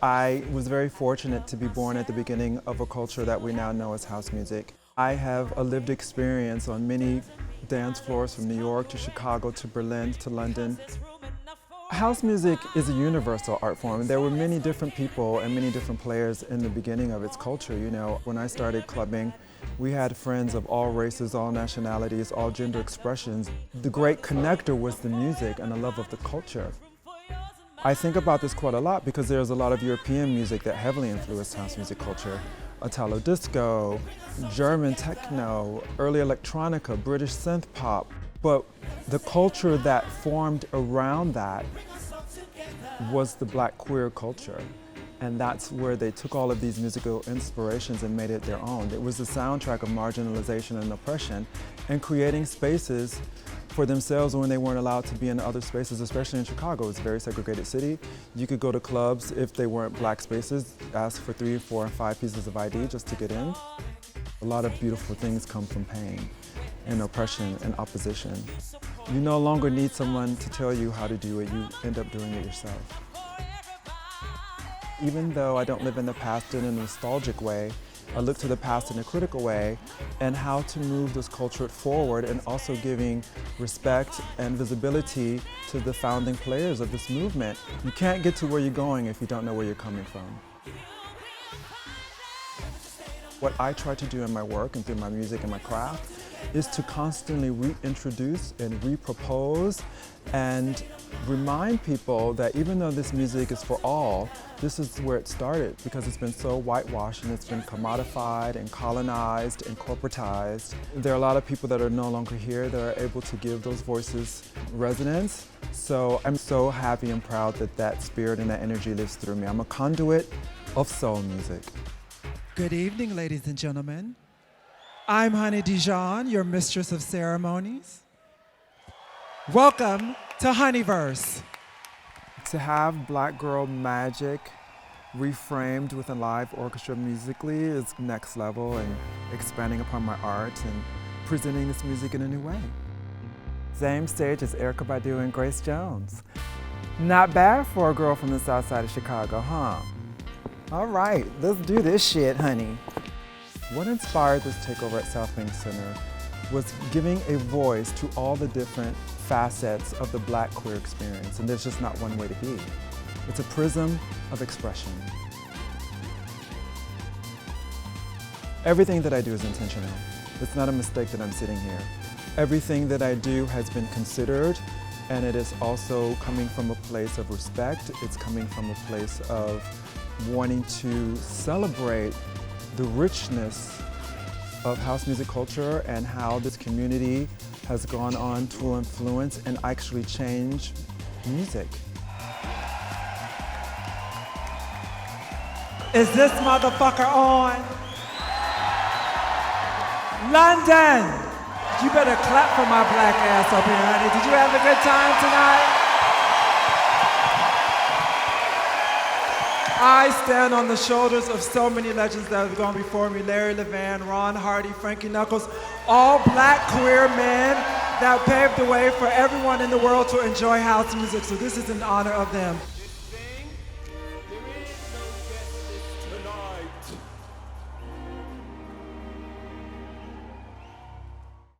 I was very fortunate to be born at the beginning of a culture that we now know as house music. I have a lived experience on many dance floors from New York to Chicago to Berlin to London. House music is a universal art form. There were many different people and many different players in the beginning of its culture. You know, when I started clubbing, we had friends of all races, all nationalities, all gender expressions. The great connector was the music and the love of the culture. I think about this quite a lot because there's a lot of European music that heavily influenced house music culture. Italo disco, German techno, early electronica, British synth pop. But the culture that formed around that was the Black queer culture. And that's where they took all of these musical inspirations and made it their own. It was the soundtrack of marginalization and oppression and creating spaces for themselves when they weren't allowed to be in other spaces, especially in Chicago. It's a very segregated city. You could go to clubs if they weren't Black spaces, ask for 3, 4, and 5 pieces of ID just to get in. A lot of beautiful things come from pain and oppression and opposition. You no longer need someone to tell you how to do it, you end up doing it yourself. Even though I don't live in the past in a nostalgic way, I look to the past in a critical way and how to move this culture forward and also giving respect and visibility to the founding players of this movement. You can't get to where you're going if you don't know where you're coming from. What I try to do in my work and through my music and my craft is to constantly reintroduce and repropose and remind people that even though this music is for all, this is where it started because it's been so whitewashed and it's been commodified and colonized and corporatized. There are a lot of people that are no longer here that are able to give those voices resonance. So I'm so happy and proud that that spirit and that energy lives through me. I'm a conduit of soul music. Good evening, ladies and gentlemen. I'm Honey Dijon, your mistress of ceremonies. Welcome to Honeyverse. To have Black girl magic reframed with a live orchestra musically is next level and expanding upon my art and presenting this music in a new way. Same stage as Erykah Badu and Grace Jones. Not bad for a girl from the south side of Chicago, huh? All right, let's do this shit, honey. What inspired this takeover at Southbank Centre was giving a voice to all the different facets of the Black queer experience, and there's just not one way to be. It's a prism of expression. Everything that I do is intentional. It's not a mistake that I'm sitting here. Everything that I do has been considered, and it is also coming from a place of respect. It's coming from a place of wanting to celebrate the richness of house music culture and how this community has gone on to influence and actually change music. Is this motherfucker on? London! You better clap for my Black ass up here, honey. Did you have a good time tonight? I stand on the shoulders of so many legends that have gone before me. Larry Levan, Ron Hardy, Frankie Knuckles, all Black queer men that paved the way for everyone in the world to enjoy house music. So this is in honor of them.